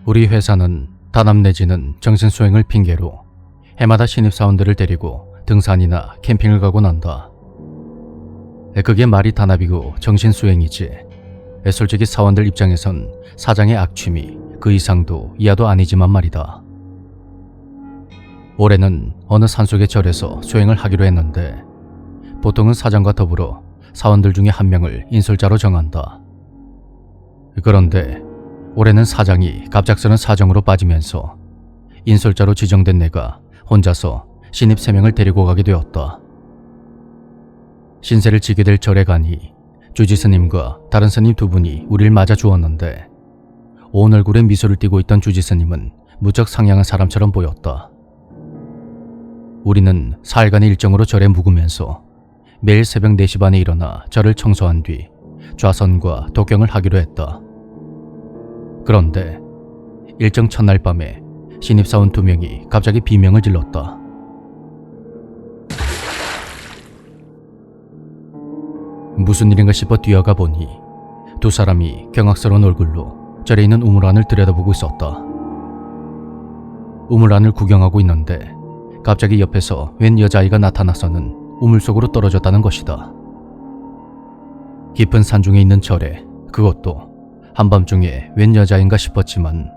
우리 회사는 단합 내지는 정신수행을 핑계로 해마다 신입사원들을 데리고 등산이나 캠핑을 가곤 한다. 그게 말이 단합이고 정신수행이지. 솔직히 사원들 입장에선 사장의 악취미 그 이상도 이하도 아니지만 말이다. 올해는 어느 산속의 절에서 수행을 하기로 했는데 보통은 사장과 더불어 사원들 중에 한 명을 인솔자로 정한다. 그런데 올해는 사장이 갑작스런 사정으로 빠지면서 인솔자로 지정된 내가 혼자서 신입 3명을 데리고 가게 되었다. 신세를 지게 될 절에 가니 주지스님과 다른 스님 2분이 우리를 맞아 주었는데 온 얼굴에 미소를 띠고 있던 주지스님은 무척 상냥한 사람처럼 보였다. 우리는 4일간의 일정으로 절에 묵으면서 매일 새벽 4시 반에 일어나 절을 청소한 뒤 좌선과 독경을 하기로 했다. 그런데 일정 첫날 밤에 신입사원 2명이 갑자기 비명을 질렀다. 무슨 일인가 싶어 뛰어가 보니 2 사람이 경악스러운 얼굴로 절에 있는 우물 안을 들여다보고 있었다. 우물 안을 구경하고 있는데 갑자기 옆에서 웬 여자아이가 나타나서는 우물 속으로 떨어졌다는 것이다. 깊은 산중에 있는 절에 그것도 한밤중에 웬 여자인가 싶었지만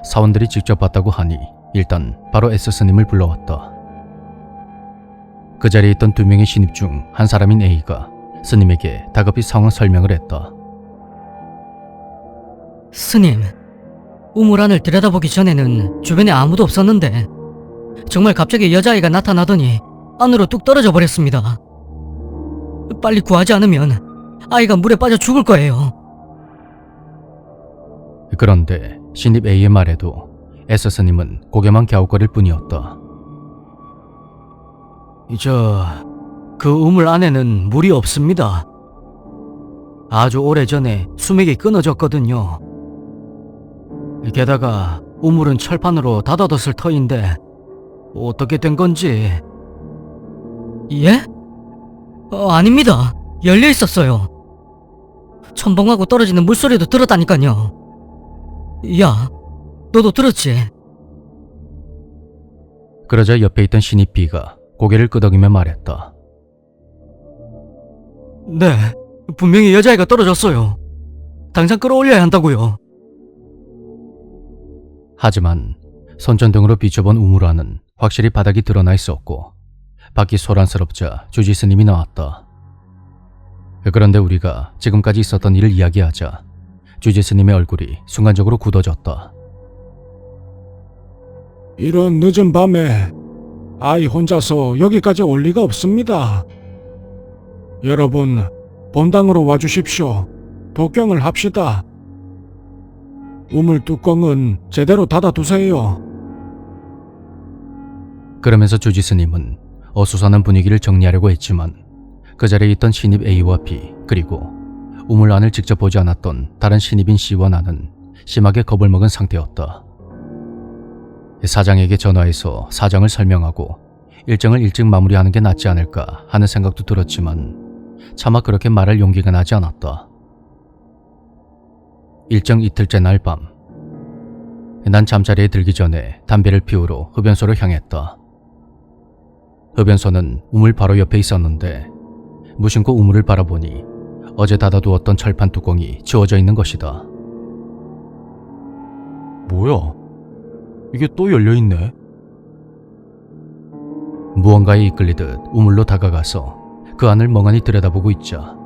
사원들이 직접 봤다고 하니 일단 바로 S스님을 불러왔다. 그 자리에 있던 2명의 신입 중 한 사람인 A가 스님에게 다급히 상황 설명을 했다. 스님, 우물 안을 들여다보기 전에는 주변에 아무도 없었는데 정말 갑자기 여자아이가 나타나더니 안으로 뚝 떨어져 버렸습니다. 빨리 구하지 않으면 아이가 물에 빠져 죽을 거예요. 그런데 신입 A의 말에도 S스님은 고개만 갸웃거릴 뿐이었다. 그 우물 안에는 물이 없습니다. 아주 오래전에 수맥이 끊어졌거든요. 게다가 우물은 철판으로 닫아뒀을 터인데 어떻게 된 건지. 예? 아닙니다. 열려 있었어요. 첨벙하고 떨어지는 물소리도 들었다니까요. 야, 너도 들었지? 그러자 옆에 있던 신입 B가 고개를 끄덕이며 말했다. 네, 분명히 여자애가 떨어졌어요. 당장 끌어올려야 한다고요. 하지만 손전등으로 비춰본 우물 안은 확실히 바닥이 드러나 있었고 밖이 소란스럽자 주지스님이 나왔다. 그런데 우리가 지금까지 있었던 일을 이야기하자 주지스님의 얼굴이 순간적으로 굳어졌다. 이런 늦은 밤에 아이 혼자서 여기까지 올 리가 없습니다. 여러분, 본당으로 와주십시오. 독경을 합시다. 우물 뚜껑은 제대로 닫아두세요. 그러면서 주지스님은 어수선한 분위기를 정리하려고 했지만 그 자리에 있던 신입 A와 B 그리고 우물 안을 직접 보지 않았던 다른 신입인 C와 나는 심하게 겁을 먹은 상태였다. 사장에게 전화해서 사정을 설명하고 일정을 일찍 마무리하는 게 낫지 않을까 하는 생각도 들었지만 차마 그렇게 말할 용기가 나지 않았다. 일정 이틀째 날 밤, 난 잠자리에 들기 전에 담배를 피우러 흡연소로 향했다. 흡연소는 우물 바로 옆에 있었는데 무심코 우물을 바라보니 어제 닫아두었던 철판 뚜껑이 지워져 있는 것이다. 뭐야? 이게 또 열려있네? 무언가에 이끌리듯 우물로 다가가서 그 안을 멍하니 들여다보고 있자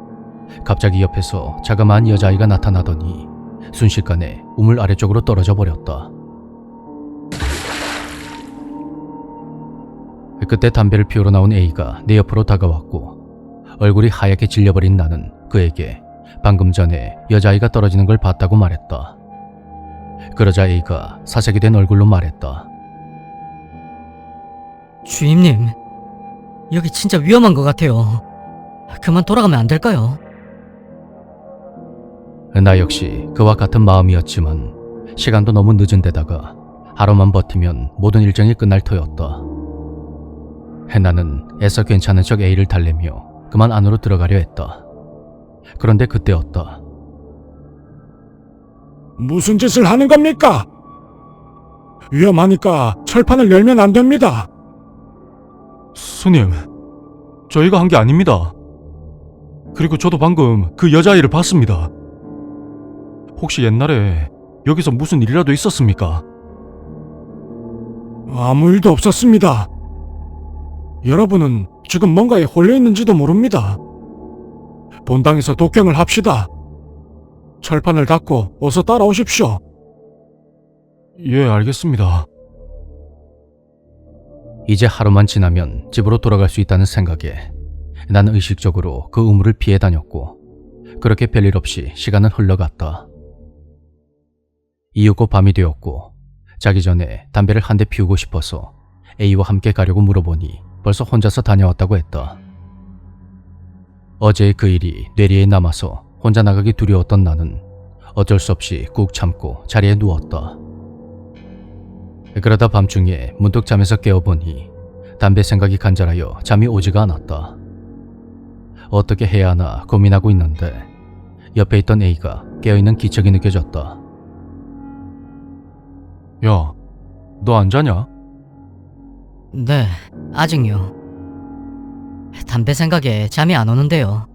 갑자기 옆에서 자그마한 여자아이가 나타나더니 순식간에 우물 아래쪽으로 떨어져 버렸다. 그때 담배를 피우러 나온 A가 내 옆으로 다가왔고 얼굴이 하얗게 질려버린 나는 그에게 방금 전에 여자아이가 떨어지는 걸 봤다고 말했다. 그러자 A가 사색이 된 얼굴로 말했다. 주임님, 여기 진짜 위험한 것 같아요. 그만 돌아가면 안 될까요? 나 역시 그와 같은 마음이었지만 시간도 너무 늦은 데다가 하루만 버티면 모든 일정이 끝날 터였다. 나는 애써 괜찮은 척 A를 달래며 그만 안으로 들어가려 했다. 그런데 그때였다. 무슨 짓을 하는 겁니까? 위험하니까 철판을 열면 안 됩니다. 스님, 저희가 한 게 아닙니다. 그리고 저도 방금 그 여자아이를 봤습니다. 혹시 옛날에 여기서 무슨 일이라도 있었습니까? 아무 일도 없었습니다. 여러분은 지금 뭔가에 홀려 있는지도 모릅니다. 본당에서 독경을 합시다. 철판을 닫고 어서 따라오십시오. 예, 알겠습니다. 이제 하루만 지나면 집으로 돌아갈 수 있다는 생각에 나는 의식적으로 그 우물을 피해 다녔고 그렇게 별일 없이 시간은 흘러갔다. 이윽고 밤이 되었고 자기 전에 담배를 한 대 피우고 싶어서 A와 함께 가려고 물어보니 벌써 혼자서 다녀왔다고 했다. 어제의 그 일이 뇌리에 남아서 혼자 나가기 두려웠던 나는 어쩔 수 없이 꾹 참고 자리에 누웠다. 그러다 밤중에 문득 잠에서 깨어보니 담배 생각이 간절하여 잠이 오지가 않았다. 어떻게 해야 하나 고민하고 있는데 옆에 있던 A가 깨어있는 기척이 느껴졌다. 야, 너 안 자냐? 네, 아직요. 담배 생각에 잠이 안 오는데요.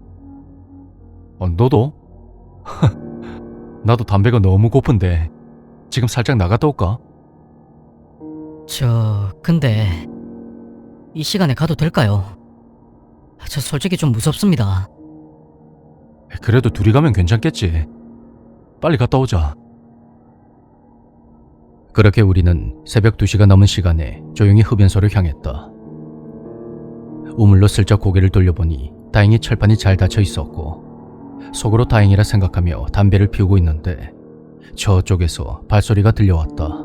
너도? 나도 담배가 너무 고픈데 지금 살짝 나갔다 올까? 근데 이 시간에 가도 될까요? 저 솔직히 좀 무섭습니다. 그래도 둘이 가면 괜찮겠지. 빨리 갔다 오자. 그렇게 우리는 새벽 2시가 넘은 시간에 조용히 흡연소를 향했다. 우물로 슬쩍 고개를 돌려보니 다행히 철판이 잘 닫혀 있었고 속으로 다행이라 생각하며 담배를 피우고 있는데 저쪽에서 발소리가 들려왔다.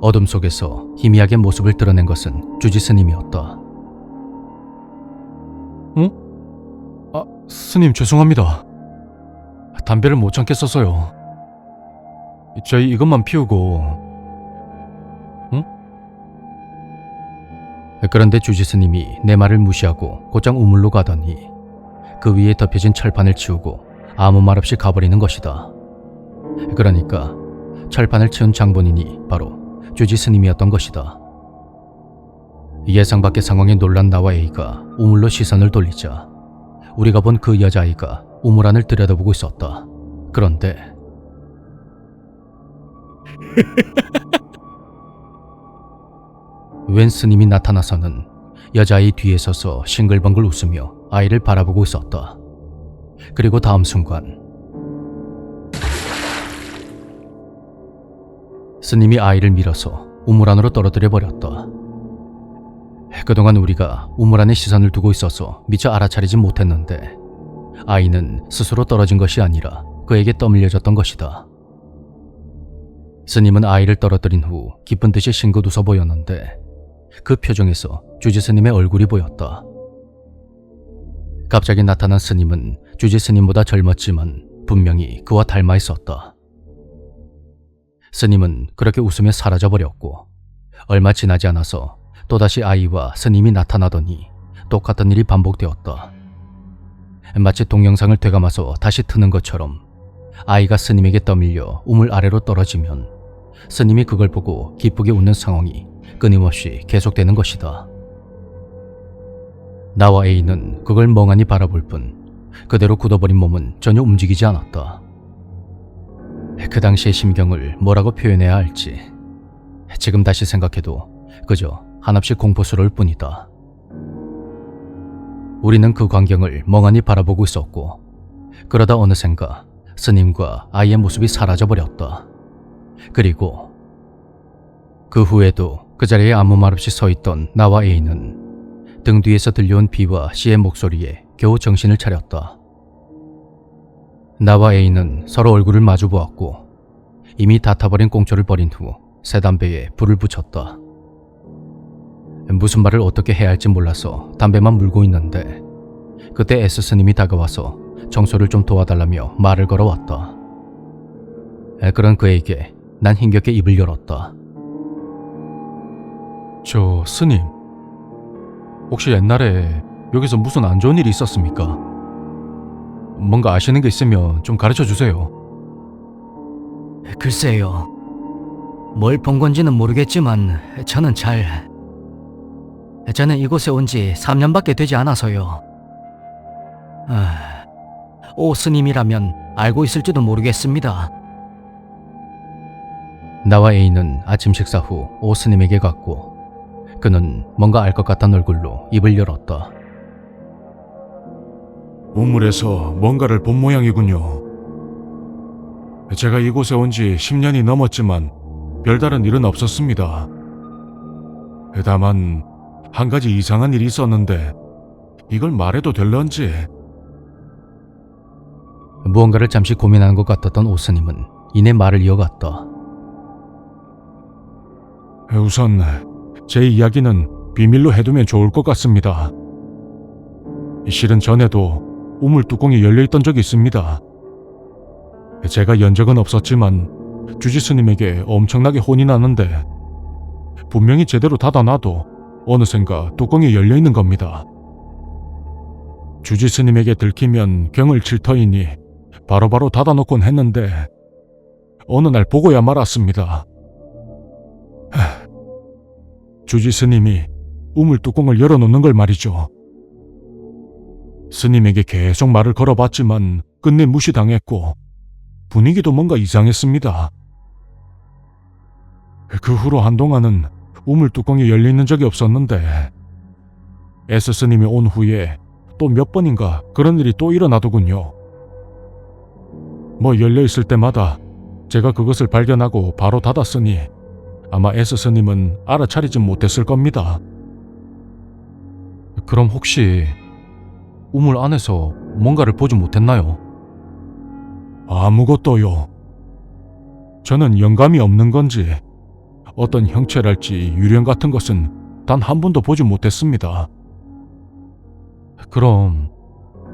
어둠 속에서 희미하게 모습을 드러낸 것은 주지 스님이었다. 스님 죄송합니다. 담배를 못 참겠어서요. 저희 이것만 피우고. 그런데 주지 스님이 내 말을 무시하고 곧장 우물로 가더니 그 위에 덮여진 철판을 치우고 아무 말 없이 가버리는 것이다. 그러니까 철판을 치운 장본인이 바로 주지 스님이었던 것이다. 예상 밖의 상황에 놀란 나와 A가 우물로 시선을 돌리자 우리가 본 그 여자아이가 우물 안을 들여다보고 있었다. 그런데 웬 스님이 나타나서는 여자아이 뒤에 서서 싱글벙글 웃으며 아이를 바라보고 있었다. 그리고 다음 순간 스님이 아이를 밀어서 우물 안으로 떨어뜨려 버렸다. 그동안 우리가 우물 안에 시선을 두고 있어서 미처 알아차리지 못했는데 아이는 스스로 떨어진 것이 아니라 그에게 떠밀려졌던 것이다. 스님은 아이를 떨어뜨린 후 기쁜 듯이 싱긋 웃어 보였는데 그 표정에서 주지 스님의 얼굴이 보였다. 갑자기 나타난 스님은 주지 스님보다 젊었지만 분명히 그와 닮아 있었다. 스님은 그렇게 웃으며 사라져버렸고 얼마 지나지 않아서 또다시 아이와 스님이 나타나더니 똑같은 일이 반복되었다. 마치 동영상을 되감아서 다시 트는 것처럼 아이가 스님에게 떠밀려 우물 아래로 떨어지면 스님이 그걸 보고 기쁘게 웃는 상황이 끊임없이 계속되는 것이다. 나와 A는 그걸 멍하니 바라볼 뿐 그대로 굳어버린 몸은 전혀 움직이지 않았다. 그 당시의 심경을 뭐라고 표현해야 할지 지금 다시 생각해도 그저 한없이 공포스러울 뿐이다. 우리는 그 광경을 멍하니 바라보고 있었고 그러다 어느샌가 스님과 아이의 모습이 사라져버렸다. 그리고 그 후에도 그 자리에 아무 말 없이 서 있던 나와 A는 등 뒤에서 들려온 B와 C의 목소리에 겨우 정신을 차렸다. 나와 A는 서로 얼굴을 마주 보았고 이미 다 타버린 꽁초를 버린 후 새 담배에 불을 붙였다. 무슨 말을 어떻게 해야 할지 몰라서 담배만 물고 있는데 그때 S 스님이 다가와서 청소를 좀 도와달라며 말을 걸어왔다. 그런 그에게 난 힘겹게 입을 열었다. 저 스님, 혹시 옛날에 여기서 무슨 안 좋은 일이 있었습니까? 뭔가 아시는 게 있으면 좀 가르쳐 주세요. 글쎄요. 뭘 본 건지는 모르겠지만 저는 이곳에 온 지 3년밖에 되지 않아서요. 오 스님이라면 알고 있을지도 모르겠습니다. 나와 A는 아침 식사 후 오 스님에게 갔고 그는 뭔가 알 것 같은 얼굴로 입을 열었다. 우물에서 뭔가를 본 모양이군요. 제가 이곳에 온 지 10년이 넘었지만 별다른 일은 없었습니다. 다만 한 가지 이상한 일이 있었는데 이걸 말해도 될런지. 무언가를 잠시 고민하는 것 같았던 오 스님은 이내 말을 이어갔다. 우선 제 이야기는 비밀로 해두면 좋을 것 같습니다. 실은 전에도 우물 뚜껑이 열려있던 적이 있습니다. 제가 연 적은 없었지만 주지 스님에게 엄청나게 혼이 나는데 분명히 제대로 닫아놔도 어느샌가 뚜껑이 열려있는 겁니다. 주지 스님에게 들키면 경을 칠 터이니 바로바로 닫아놓곤 했는데 어느 날 보고야 말았습니다. 주지 스님이 우물 뚜껑을 열어놓는 걸 말이죠. 스님에게 계속 말을 걸어봤지만 끝내 무시당했고 분위기도 뭔가 이상했습니다. 그 후로 한동안은 우물 뚜껑이 열려있는 적이 없었는데 S 스님이 온 후에 또 몇 번인가 그런 일이 또 일어나더군요. 뭐 열려있을 때마다 제가 그것을 발견하고 바로 닫았으니 아마 S 스님은 알아차리진 못했을 겁니다. 그럼 혹시 우물 안에서 뭔가를 보지 못했나요? 아무것도요. 저는 영감이 없는 건지 어떤 형체랄지 유령 같은 것은 단 한 번도 보지 못했습니다. 그럼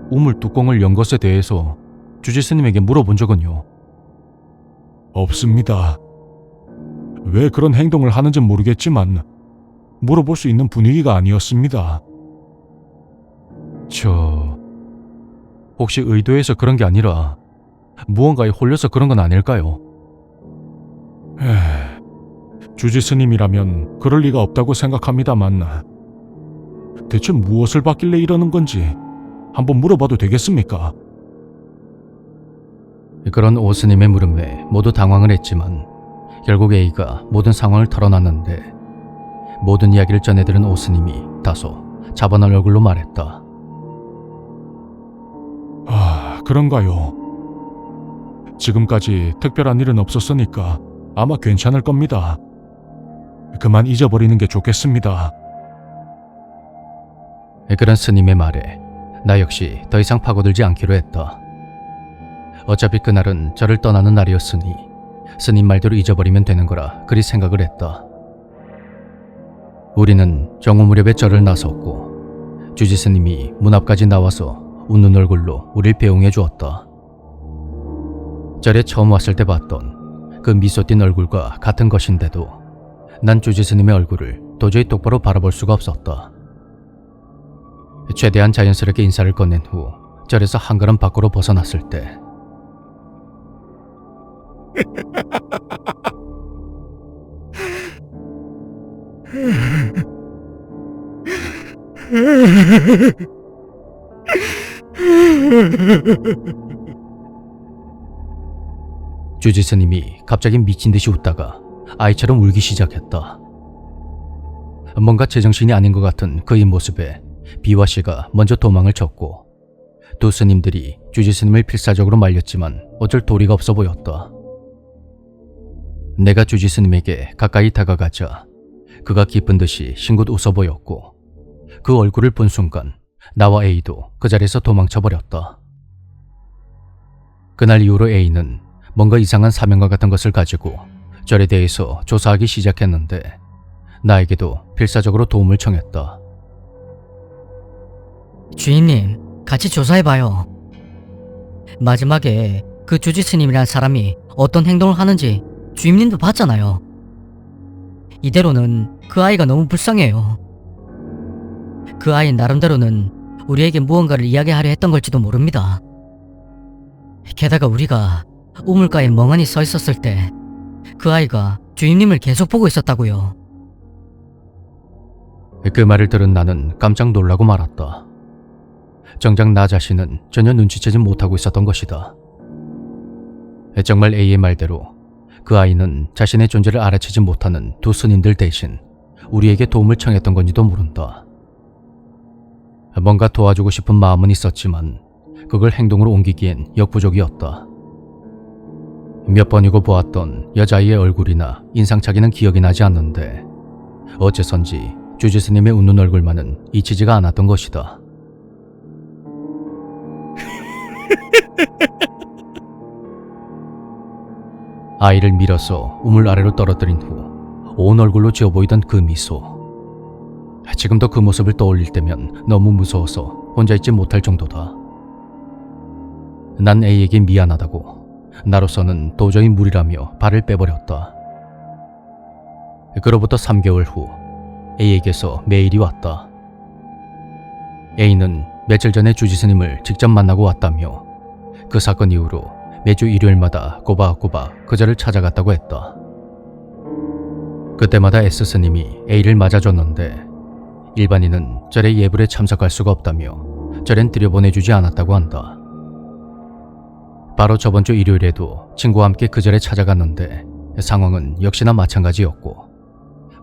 우물 뚜껑을 연 것에 대해서 주지 스님에게 물어본 적은요? 없습니다. 왜 그런 행동을 하는지 모르겠지만 물어볼 수 있는 분위기가 아니었습니다. 혹시 의도해서 그런 게 아니라 무언가에 홀려서 그런 건 아닐까요? 주지 스님이라면 그럴 리가 없다고 생각합니다만 대체 무엇을 받길래 이러는 건지 한번 물어봐도 되겠습니까? 그런 오 스님의 물음에 모두 당황을 했지만 결국 A가 모든 상황을 털어놨는데 모든 이야기를 전해들은 오 스님이 다소 차분한 얼굴로 말했다. 그런가요? 지금까지 특별한 일은 없었으니까 아마 괜찮을 겁니다. 그만 잊어버리는 게 좋겠습니다. 그런 스님의 말에 나 역시 더 이상 파고들지 않기로 했다. 어차피 그날은 저를 떠나는 날이었으니 스님 말대로 잊어버리면 되는 거라 그리 생각을 했다. 우리는 정오 무렵에 절을 나섰고 주지 스님이 문 앞까지 나와서 웃는 얼굴로 우릴 배웅해 주었다. 절에 처음 왔을 때 봤던 그 미소 띤 얼굴과 같은 것인데도 난 주지 스님의 얼굴을 도저히 똑바로 바라볼 수가 없었다. 최대한 자연스럽게 인사를 건넨 후 절에서 한 걸음 밖으로 벗어났을 때 주지 스님이 갑자기 미친 듯이 웃다가 아이처럼 울기 시작했다. 뭔가 제정신이 아닌 것 같은 그의 모습에 비와 씨가 먼저 도망을 쳤고 두 스님들이 주지 스님을 필사적으로 말렸지만 어쩔 도리가 없어 보였다. 내가 주지 스님에게 가까이 다가가자 그가 기쁜 듯이 싱긋 웃어 보였고 그 얼굴을 본 순간 나와 A도 그 자리에서 도망쳐버렸다. 그날 이후로 A는 뭔가 이상한 사명과 같은 것을 가지고 절에 대해서 조사하기 시작했는데 나에게도 필사적으로 도움을 청했다. 주인님, 같이 조사해봐요. 마지막에 그 주지 스님이란 사람이 어떤 행동을 하는지 주임님도 봤잖아요. 이대로는 그 아이가 너무 불쌍해요. 그 아이 나름대로는 우리에게 무언가를 이야기하려 했던 걸지도 모릅니다. 게다가 우리가 우물가에 멍하니 서 있었을 때 그 아이가 주임님을 계속 보고 있었다고요. 그 말을 들은 나는 깜짝 놀라고 말았다. 정작 나 자신은 전혀 눈치채지 못하고 있었던 것이다. 정말 A의 말대로 그 아이는 자신의 존재를 알아채지 못하는 두 스님들 대신 우리에게 도움을 청했던 건지도 모른다. 뭔가 도와주고 싶은 마음은 있었지만 그걸 행동으로 옮기기엔 역부족이었다. 몇 번이고 보았던 여자아이의 얼굴이나 인상착의는 기억이 나지 않는데 어째선지 주지스님의 웃는 얼굴만은 잊히지가 않았던 것이다. 아이를 밀어서 우물 아래로 떨어뜨린 후 온 얼굴로 지어 보이던 그 미소. 지금도 그 모습을 떠올릴 때면 너무 무서워서 혼자 있지 못할 정도다. 난 A에게 미안하다고, 나로서는 도저히 무리라며 발을 빼버렸다. 그로부터 3개월 후 A에게서 메일이 왔다. A는 며칠 전에 주지스님을 직접 만나고 왔다며 그 사건 이후로 매주 일요일마다 꼬박꼬박 그자를 찾아갔다고 했다. 그때마다 S스님이 A를 맞아줬는데 일반인은 절의 예불에 참석할 수가 없다며 절엔 들여보내주지 않았다고 한다. 바로 저번 주 일요일에도 친구와 함께 그 절에 찾아갔는데 상황은 역시나 마찬가지였고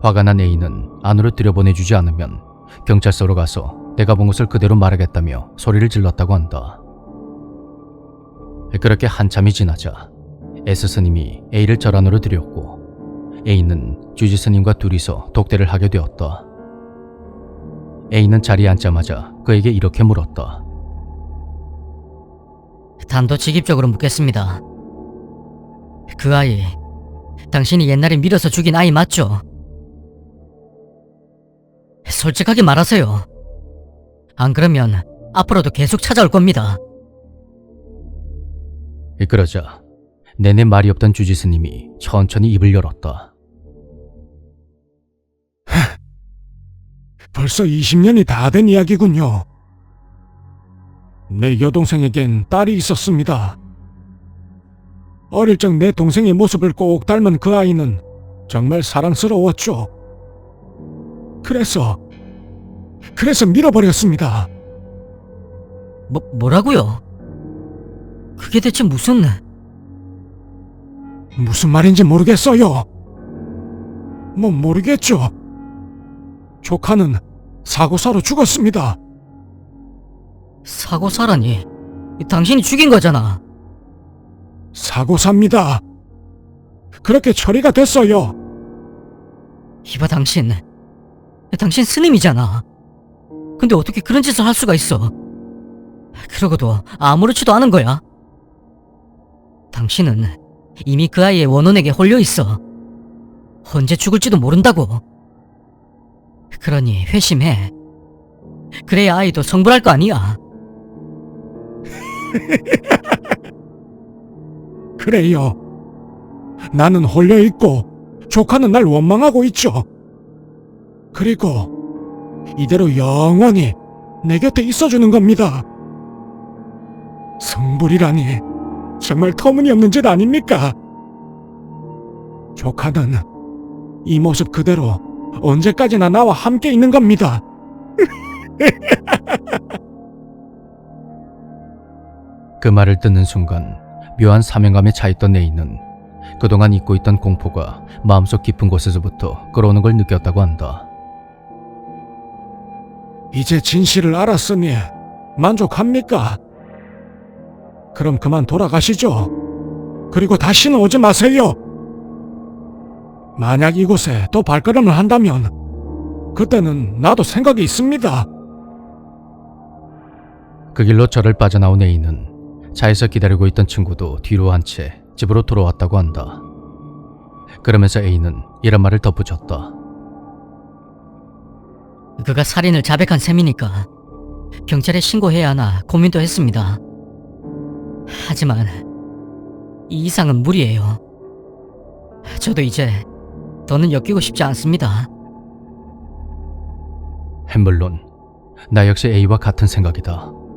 화가 난 A는 안으로 들여보내주지 않으면 경찰서로 가서 내가 본 것을 그대로 말하겠다며 소리를 질렀다고 한다. 그렇게 한참이 지나자 S스님이 A를 절 안으로 들였고 A는 주지스님과 둘이서 독대를 하게 되었다. A는 자리에 앉자마자 그에게 이렇게 물었다. 단도직입적으로 묻겠습니다. 그 아이, 당신이 옛날에 밀어서 죽인 아이 맞죠? 솔직하게 말하세요. 안 그러면 앞으로도 계속 찾아올 겁니다. 그러자 내내 말이 없던 주지스님이 천천히 입을 열었다. 벌써 20년이 다 된 이야기군요. 내 여동생에겐 딸이 있었습니다. 어릴 적 내 동생의 모습을 꼭 닮은 그 아이는 정말 사랑스러웠죠. 그래서 밀어버렸습니다. 뭐라고요? 그게 대체 무슨 말인지 모르겠어요. 모르겠죠. 조카는 사고사로 죽었습니다. 사고사라니? 당신이 죽인 거잖아. 사고사입니다. 그렇게 처리가 됐어요. 이봐 당신 스님이잖아. 근데 어떻게 그런 짓을 할 수가 있어? 그러고도 아무렇지도 않은 거야. 당신은 이미 그 아이의 원혼에게 홀려 있어. 언제 죽을지도 모른다고. 그러니 회심해. 그래야 아이도 성불할 거 아니야. 그래요. 나는 홀려있고 조카는 날 원망하고 있죠. 그리고 이대로 영원히 내 곁에 있어주는 겁니다. 성불이라니 정말 터무니없는 짓 아닙니까? 조카는 이 모습 그대로 언제까지나 나와 함께 있는 겁니다. 그 말을 듣는 순간 묘한 사명감에 차있던 A는 그동안 잊고 있던 공포가 마음속 깊은 곳에서부터 끌어오는 걸 느꼈다고 한다. 이제 진실을 알았으니 만족합니까? 그럼 그만 돌아가시죠. 그리고 다시는 오지 마세요. 만약 이곳에 또 발걸음을 한다면 그때는 나도 생각이 있습니다. 그 길로 절을 빠져나온 A는 차에서 기다리고 있던 친구도 뒤로 한 채 집으로 돌아왔다고 한다. 그러면서 A는 이런 말을 덧붙였다. 그가 살인을 자백한 셈이니까 경찰에 신고해야 하나 고민도 했습니다. 하지만 이 이상은 무리예요. 저도 이제 더는 엮이고 싶지 않습니다. 물론 나 역시 A와 같은 생각이다.